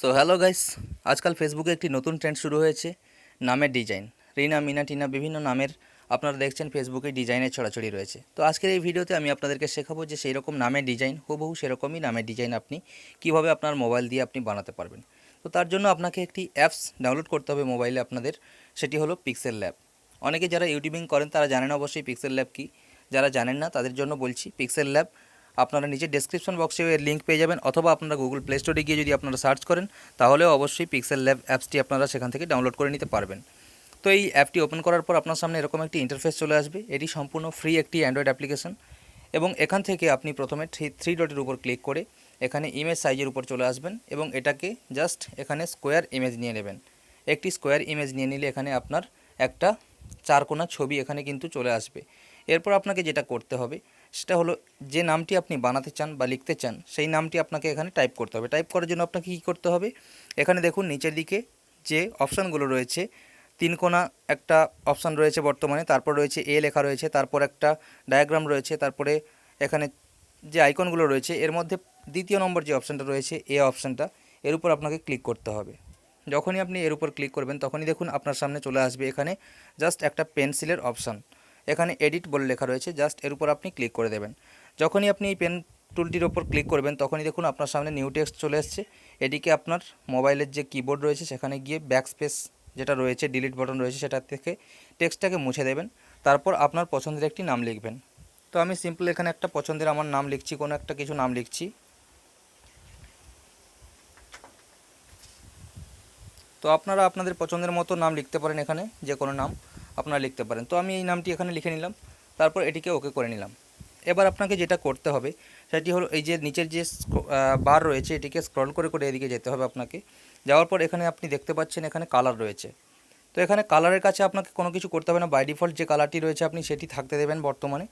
So hello guys, আজকাল ফেসবুকে একটি নতুন ট্রেন্ড শুরু হয়েছে নামের ডিজাইন। রিনা, মিনা, টিনা বিভিন্ন নামের আপনারা দেখছেন ফেসবুকে ডিজাইনের ছড়াছড়ি রয়েছে। তো আজকের এই ভিডিওতে আমি আপনাদেরকে শেখাবো যে সেই রকম নামের ডিজাইন হুবহু সেরকমই নামের ডিজাইন আপনি কিভাবে আপনার মোবাইল দিয়ে আপনি বানাতে পারবেন। তো তার জন্য আপনাকে একটি অ্যাপস ডাউনলোড করতে হবে মোবাইলে আপনাদের, সেটি হলো পিক্সেল ল্যাব। অনেকে যারা ইউটিউবিং করেন তারা জানেন অবশ্যই পিক্সেল ল্যাব কী, যারা জানেন না তাদের জন্য বলছি পিক্সেল ল্যাব। আপনারা নিচে ডেসক্রিপশন বক্সে এর লিঙ্ক পেয়ে যাবেন, অথবা আপনারা গুগল প্লে স্টোরে গিয়ে যদি আপনারা সার্চ করেন তাহলেও অবশ্যই পিক্সেল ল্যাব অ্যাপসটি আপনারা সেখান থেকে ডাউনলোড করে নিতে পারবেন। তো এই অ্যাপটি ওপেন করার পর আপনার সামনে এরকম একটি ইন্টারফেস চলে আসবে। এটি সম্পূর্ণ ফ্রি একটি অ্যান্ড্রয়েড অ্যাপ্লিকেশন, এবং এখান থেকে আপনি প্রথমে থ্রি ডটের উপর ক্লিক করে এখানে ইমেজ সাইজের উপর চলে আসবেন, এবং এটাকে জাস্ট এখানে স্কোয়ার ইমেজ নিয়ে নেবেন। একটি স্কোয়ার ইমেজ নিয়ে নিলে এখানে আপনার একটা চারকোনা ছবি এখানে কিন্তু চলে আসবে। এরপর আপনাকে যেটা করতে হবে সেটা হলো, যে নামটি আপনি বানাতে চান বা লিখতে চান সেই নামটি আপনাকে এখানে টাইপ করতে হবে। টাইপ করার জন্য আপনাকে কী করতে হবে, এখানে দেখুন নিচের দিকে যে অপশানগুলো রয়েছে, তিনকোনা একটা অপশান রয়েছে বর্তমানে, তারপর রয়েছে এ লেখা রয়েছে, তারপর একটা ডায়াগ্রাম রয়েছে, তারপরে এখানে যে আইকনগুলো রয়েছে এর মধ্যে দ্বিতীয় নম্বর যে অপশানটা রয়েছে এ অপশানটা, এর উপর আপনাকে ক্লিক করতে হবে। যখনই আপনি এর উপর ক্লিক করবেন তখনই দেখুন আপনার সামনে চলে আসবে এখানে জাস্ট একটা পেন্সিলের অপশান। এখানে এডিট বলে লেখা রয়েছে, জাস্ট এর উপর আপনি ক্লিক করে দেবেন। যখনই আপনি এই পেন টুলটির ওপর ক্লিক করবেন তখনই দেখুন আপনার সামনে নিউ টেক্সট চলে এসছে। এটিকে আপনার মোবাইলের যে কিবোর্ড রয়েছে সেখানে গিয়ে ব্যাকস্পেস যেটা রয়েছে, ডিলিট বাটন রয়েছে, সেটা থেকে টেক্সটটাকে মুছে দেবেন। তারপর আপনার পছন্দের একটি নাম লিখবেন। তো আমি সিম্পল এখানে একটা পছন্দের আমার নাম লিখছি, কোনো একটা কিছু নাম লিখছি। তো আপনারা আপনাদের পছন্দের মতো নাম লিখতে পারেন, এখানে যে কোনো নাম আপনারা লিখতে পারেন। তো আমি এই নামটি এখানে লিখে নিলাম, তারপর এটিকে ওকে করে নিলাম। এবার আপনাকে যেটা করতে হবে সেটি হলো, এই যে নিচের যে বার রয়েছে এটিকে স্ক্রল করে করে এদিকে যেতে হবে আপনাকে। যাওয়ার পর এখানে আপনি দেখতে পাচ্ছেন এখানে কালার রয়েছে। তো এখানে কালারের কাছে আপনাকে কোনো কিছু করতে হবে না, বাই ডিফল্ট যে কালারটি রয়েছে আপনি সেটি থাকতে দেবেন বর্তমানে।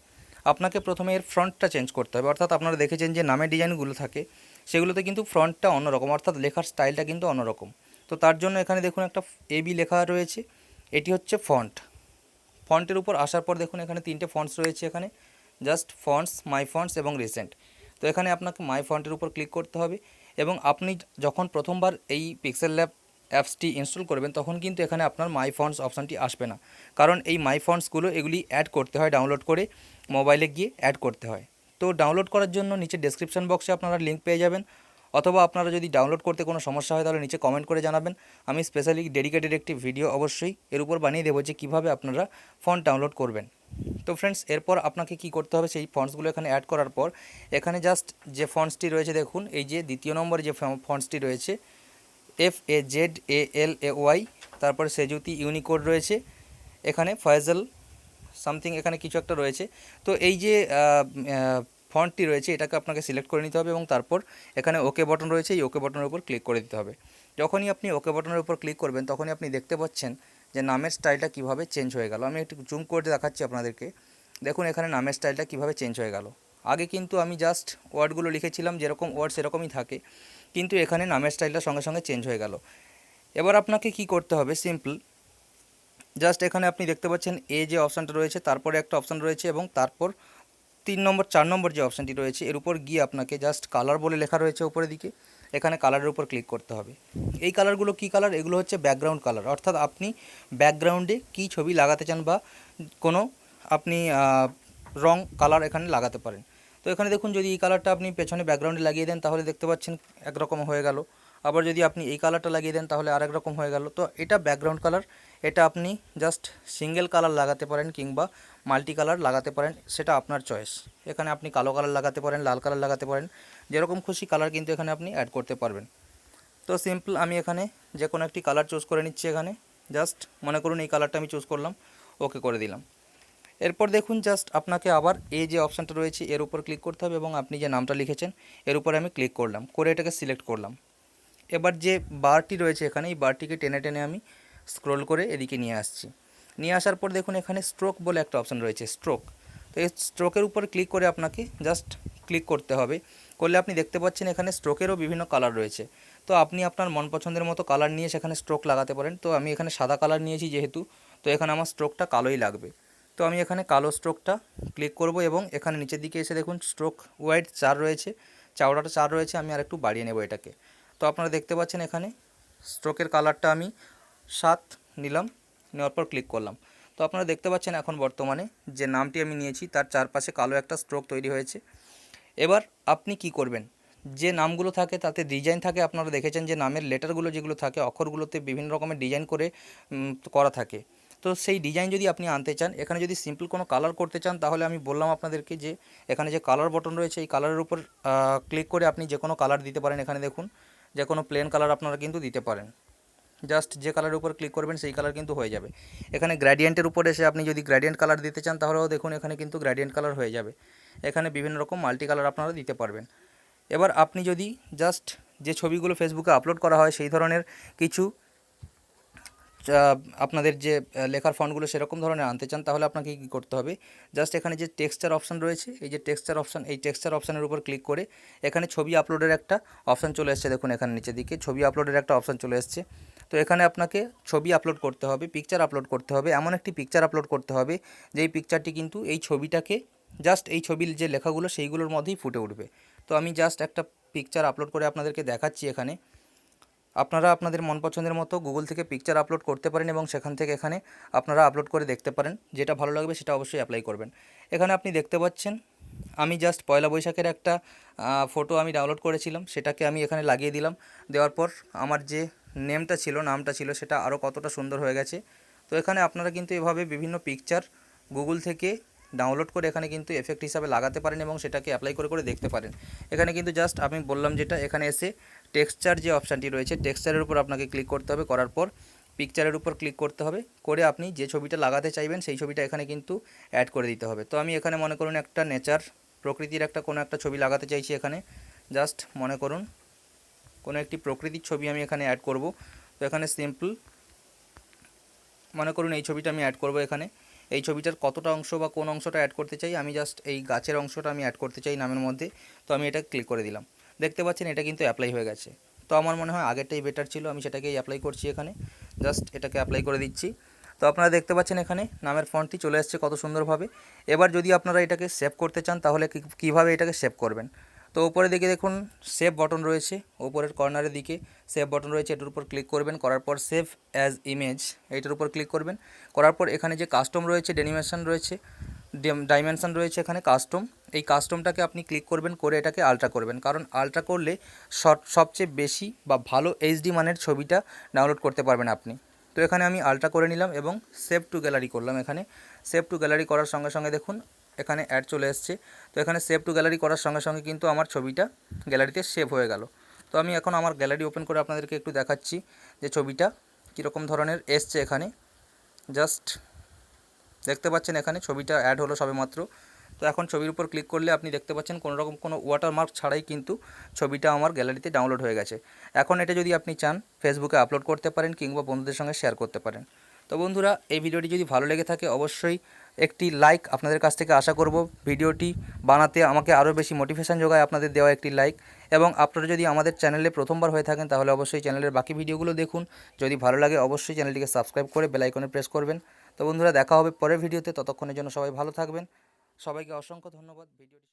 আপনাকে প্রথমে এর ফ্রন্টটা চেঞ্জ করতে হবে, অর্থাৎ আপনারা দেখেছেন যে নামের ডিজাইনগুলো থাকে সেগুলোতে কিন্তু ফ্রন্টটা অন্যরকম, অর্থাৎ লেখার স্টাইলটা কিন্তু অন্যরকম। তো তার জন্য এখানে দেখুন একটা এবি লেখা রয়েছে, এটি হচ্ছে ফন্ট। ফন্টের উপর আসার পর দেখুন এখানে তিনটে ফন্টস রয়েছে, এখানে জাস্ট ফন্টস, মাই ফন্টস এবং রিসেন্ট। তো এখানে আপনাকে মাই ফন্টের উপর ক্লিক করতে হবে, এবং আপনি যখন প্রথমবার এই পিক্সেল ল্যাব অ্যাপসটি ইনস্টল করবেন তখন কিন্তু এখানে আপনার মাই ফন্টস অপশানটি আসবে না, কারণ এই মাই ফন্টসগুলো এগুলি অ্যাড করতে হয়, ডাউনলোড করে মোবাইলে গিয়ে অ্যাড করতে হয়। তো ডাউনলোড করার জন্য নিচে ডেসক্রিপশন বক্সে আপনারা লিঙ্ক পেয়ে যাবেন, অথবা আপনারা যদি ডাউনলোড করতে কোনো সমস্যা হয় তাহলে নিচে কমেন্ট করে জানাবেন। আমি স্পেশালি ডেডিকেটেড একটি ভিডিও অবশ্যই এর উপর বানিয়ে দেবো যে কীভাবে আপনারা ফন্ট ডাউনলোড করবেন। তো ফ্রেন্ডস, এরপর আপনাকে কি করতে হবে, সেই ফন্টসগুলো এখানে অ্যাড করার পর এখানে জাস্ট যে ফন্টসটি রয়েছে দেখুন, এই যে দ্বিতীয় নম্বরে যে ফন্টসটি রয়েছে FAZALAY, তারপর সেজুতি ইউনিকোড রয়েছে, এখানে ফয়জল সামথিং এখানে কিছু একটা রয়েছে। তো এই যে ফন্টটি রয়েছে এটাকে আপনাকে সিলেক্ট করে নিতে হবে, এবং তারপর এখানে ওকে বাটন রয়েছে, এই ওকে বাটনের উপর ক্লিক করে দিতে হবে। যখনই আপনি ওকে বাটনের উপর ক্লিক করবেন তখনই আপনি দেখতে পাচ্ছেন যে নামের স্টাইলটা কীভাবে চেঞ্জ হয়ে গেল। আমি একটু জুম করে দেখাচ্ছি আপনাদেরকে, দেখুন এখানে নামের স্টাইলটা কীভাবে চেঞ্জ হয়ে গেল। আগে কিন্তু আমি জাস্ট ওয়ার্ডগুলো লিখেছিলাম, যেরকম ওয়ার্ড সেরকমই থাকে, কিন্তু এখানে নামের স্টাইলটা সঙ্গে সঙ্গে চেঞ্জ হয়ে গেল। এবার আপনাকে কি করতে হবে, সিম্পল জাস্ট এখানে আপনি দেখতে পাচ্ছেন এ যে অপশানটা রয়েছে, তারপরে একটা অপশান রয়েছে, এবং তারপর 3 নম্বর 4 নম্বর যে অপশানটি রয়েছে এর উপর গিয়ে আপনাকে জাস্ট কালার বলে লেখা রয়েছে উপরের দিকে, এখানে কালারের উপর ক্লিক করতে হবে। এই কালারগুলো কী কালার, এগুলো হচ্ছে ব্যাকগ্রাউন্ড কালার, অর্থাৎ আপনি ব্যাকগ্রাউন্ডে কী ছবি লাগাতে চান বা কোনো আপনি রং কালার এখানে লাগাতে পারেন। তো এখানে দেখুন যদি এই কালারটা আপনি পেছনে ব্যাকগ্রাউন্ডে লাগিয়ে দেন তাহলে দেখতে পাচ্ছেন একরকম হয়ে গেল, আবার যদি আপনি এই কালারটা লাগিয়ে দেন তাহলে আরেক রকম হয়ে গেল। তো এটা ব্যাকগ্রাউন্ড কালার, এটা আপনি জাস্ট সিঙ্গেল কালার লাগাতে পারেন কিংবা মাল্টি কালার লাগাতে পারেন, সেটা আপনার চয়েস। এখানে আপনি কালো কালার লাগাতে পারেন, লাল কালার লাগাতে পারেন, যেরকম খুশি কালার কিন্তু এখানে আপনি অ্যাড করতে পারবেন। তো সিম্পল আমি এখানে যে কোনো একটি কালার চুজ করে নিচ্ছি, এখানে জাস্ট মনে করুন এই কালারটা আমি চুজ করলাম, ওকে করে দিলাম। এরপর দেখুন জাস্ট আপনাকে আবার এই যে অপশানটা রয়েছে এর উপর ক্লিক করতে হবে, এবং আপনি যে নামটা লিখেছেন এর উপরে আমি ক্লিক করলাম, করে এটাকে সিলেক্ট করলাম। এবার যে বারটি রয়েছে এখানে, এই বারটিকে টেনে টেনে আমি স্ক্রল করে এদিকে নিয়ে আসছি। নিয়ে আসার পর দেখুন এখানে স্ট্রোক বলে একটা অপশান রয়েছে, স্ট্রোক। তো এই স্ট্রোকের উপর ক্লিক করে আপনাকে জাস্ট ক্লিক করতে হবে, করলে আপনি দেখতে পাচ্ছেন এখানে স্ট্রোকেরও বিভিন্ন কালার রয়েছে। তো আপনি আপনার মন পছন্দের মতো কালার নিয়ে সেখানে স্ট্রোক লাগাতে পারেন। তো আমি এখানে সাদা কালার নিয়েছি যেহেতু, তো এখানে আমার স্ট্রোকটা কালোই লাগবে। তো আমি এখানে কালো স্ট্রোকটা ক্লিক করব, এবং এখানে নিচের দিকে এসে দেখুন স্ট্রোক ওয়াইড 4 রয়েছে, চওড়াটা 4 রয়েছে, আমি আর একটু বাড়িয়ে নেব এটাকে। তো তো আপনারা দেখতে পাচ্ছেন এখানে স্ট্রোকের কালারটা আমি 7 নিলাম, নেওয়ার পর ক্লিক করলাম। তো আপনারা দেখতে পাচ্ছেন এখন বর্তমানে যে নামটি আমি নিয়েছি তার চারপাশে কালো একটা স্ট্রোক তৈরি হয়েছে। এবার আপনি কি করবেন, যে নামগুলো থাকে তাতে ডিজাইন থাকে, আপনারা দেখেছেন যে নামের লেটারগুলো যেগুলো থাকে অক্ষরগুলোতে বিভিন্ন রকমের ডিজাইন করে করা থাকে। তো সেই ডিজাইন যদি আপনি আনতে চান, এখানে যদি সিম্পল কোনো কালার করতে চান, তাহলে আমি বললাম আপনাদেরকে যে এখানে যে কালার বটন রয়েছে এই কালারের উপর ক্লিক করে আপনি যে কোনো কালার দিতে পারেন। এখানে দেখুন যে কোনো প্লেন কালার আপনারা কিন্তু দিতে পারেন, জাস্ট যে কালারের উপর ক্লিক করবেন সেই কালার কিন্তু হয়ে যাবে। এখানে গ্র্যাডিয়েন্টের উপর এসে আপনি যদি গ্র্যাডিয়েন্ট কালার দিতে চান তাহলেও দেখুন এখানে কিন্তু গ্র্যাডিয়েন্ট কালার হয়ে যাবে। এখানে বিভিন্ন রকম মাল্টি কালার আপনারা দিতে পারবেন। এবার আপনি যদি জাস্ট যে ছবিগুলো ফেসবুকে আপলোড করা হয় সেই ধরনের কিছু আপনাদের যে লেখার ফন্টগুলো সেরকম ধরনের আনতে চান, তাহলে আপনাকে কী করতে হবে, জাস্ট এখানে যে টেক্সচার অপশান রয়েছে, এই যে টেক্সচার অপশান, এই টেক্সচার অপশানের উপর ক্লিক করে এখানে ছবি আপলোডের একটা অপশান চলে এসেছে। দেখুন এখানে নিচের দিকে ছবি আপলোডের একটা অপশান চলে এসেছে। তো এখানে আপনাকে ছবি আপলোড করতে হবে, পিকচার আপলোড করতে হবে, এমন একটি পিকচার আপলোড করতে হবে যেই পিকচারটি কিন্তু এই ছবিটাকে, জাস্ট এই ছবির যে লেখাগুলো সেইগুলোর মধ্যেই ফুটে উঠবে। তো আমি জাস্ট একটা পিকচার আপলোড করে আপনাদেরকে দেখাচ্ছি। এখানে আপনারা আপনাদের মন পছন্দের মতো গুগল থেকে পিকচার আপলোড করতে পারেন এবং সেখান থেকে এখানে আপনারা আপলোড করে দেখতে পারেন, যেটা ভালো লাগবে সেটা অবশ্যই অ্যাপ্লাই করবেন। এখানে আপনি দেখতে পাচ্ছেন আমি জাস্ট পয়লা বৈশাখের একটা ফটো আমি ডাউনলোড করেছিলাম, সেটাকে আমি এখানে লাগিয়ে দিলাম। দেওয়ার পর আমার যে নামটা ছিল সেটা আরও কতটা সুন্দর হয়ে গেছে। তো এখানে আপনারা কিন্তু এভাবে বিভিন্ন পিকচার গুগল থেকে ডাউনলোড করে এখানে কিন্তু এফেক্ট হিসাবে লাগাতে পারেন এবং সেটাকে অ্যাপ্লাই করে করে দেখতে পারেন। এখানে কিন্তু জাস্ট আমি বললাম যেটা, এখানে এসে টেক্সচার যে অপশানটি রয়েছে টেক্সচারের উপর আপনাকে ক্লিক করতে হবে, করার পর পিকচারের উপর ক্লিক করতে হবে, করে আপনি যে ছবিটা লাগাতে চাইবেন সেই ছবিটা এখানে কিন্তু অ্যাড করে দিতে হবে। তো আমি এখানে মনে করুন একটা নেচার, প্রকৃতির একটা কোনো একটা ছবি লাগাতে চাইছি। এখানে জাস্ট মনে করুন কোনো একটি প্রকৃতির ছবি আমি এখানে অ্যাড করব। তো এখানে সিম্পল মনে করুন এই ছবিটা আমি অ্যাড করব। এখানে এই ছবিটার কতটা অংশ বা কোন অংশটা অ্যাড করতে চাই, আমি জাস্ট এই গাছের অংশটা আমি অ্যাড করতে চাই নামের মধ্যে। তো আমি এটা ক্লিক করে দিলাম, দেখতে পাচ্ছেন এটা কিন্তু অ্যাপ্লাই হয়ে গেছে। তো আমার মনে হয় আগেরটাই বেটার ছিল, আমি সেটাকেই অ্যাপ্লাই করছি। এখানে জাস্ট এটাকে অ্যাপ্লাই করে দিচ্ছি। তো আপনারা দেখতে পাচ্ছেন এখানে নামের ফন্টটি চলে আসছে কত সুন্দরভাবে। এবার যদি আপনারা এটাকে সেভ করতে চান তাহলে কীভাবে এটাকে সেভ করবেন, তো উপরে দিকে দেখুন সেভ বটন রয়েছে, উপরের কর্নারের দিকে সেভ বটন রয়েছে, এটার উপর ক্লিক করবেন, করার পর সেভ অ্যাজ ইমেজ এইটার উপর ক্লিক করবেন। করার পর এখানে যে কাস্টম রয়েছে, ডেনিমেশন রয়েছে, ডাইমেনশন রয়েছে, এখানে কাস্টম, এই কাস্টমটাকে আপনি ক্লিক করবেন, করে এটাকে আলট্রা করবেন, কারণ আলট্রা করলে সবচেয়ে বেশি বা ভালো এইচডি মানের ছবিটা ডাউনলোড করতে পারবেন আপনি। তো এখানে আমি আলট্রা করে নিলাম এবং সেভ টু গ্যালারি করলাম। এখানে সেভ টু গ্যালারি করার সঙ্গে সঙ্গে দেখুন এখানে অ্যাড চলে এসছে। তো এখানে সেভ টু গ্যালারি করার সঙ্গে সঙ্গে কিন্তু আমার ছবিটা গ্যালারিতে সেভ হয়ে গেল। তো আমি এখন আমার গ্যালারি ওপেন করে আপনাদেরকে একটু দেখাচ্ছি যে ছবিটা কীরকম ধরনের এসছে। এখানে জাস্ট দেখতে পাচ্ছেন এখানে ছবিটা অ্যাড হলো সবেমাত্র। তো এখন ছবির উপর ক্লিক করলে আপনি দেখতে পাচ্ছেন কোনোরকম কোনো ওয়াটারমার্ক ছাড়াই কিন্তু ছবিটা আমার গ্যালারিতে ডাউনলোড হয়ে গেছে। এখন এটা যদি আপনি চান ফেসবুকে আপলোড করতে পারেন কিংবা বন্ধুদের সঙ্গে শেয়ার করতে পারেন। তো বন্ধুরা এই ভিডিওটি যদি ভালো লেগে থাকে অবশ্যই একটি লাইক আপনাদের কাছ থেকে আশা করব। ভিডিওটি বানাতে আমাকে আরও বেশি মোটিভেশন যোগায় আপনাদের দেওয়া একটি লাইক, এবং আপনারা যদি আমাদের চ্যানেলে প্রথমবার হয়ে থাকেন তাহলে অবশ্যই চ্যানেলের বাকি ভিডিওগুলো দেখুন। যদি ভালো লাগে অবশ্যই চ্যানেলটিকে সাবস্ক্রাইব করে বেল আইকনে প্রেস করবেন। তো বন্ধুরা দেখা হবে পরের ভিডিওতে, ততক্ষণের জন্য সবাই ভালো থাকবেন। সবাইকে অসংখ্য ধন্যবাদ ভিডিওটি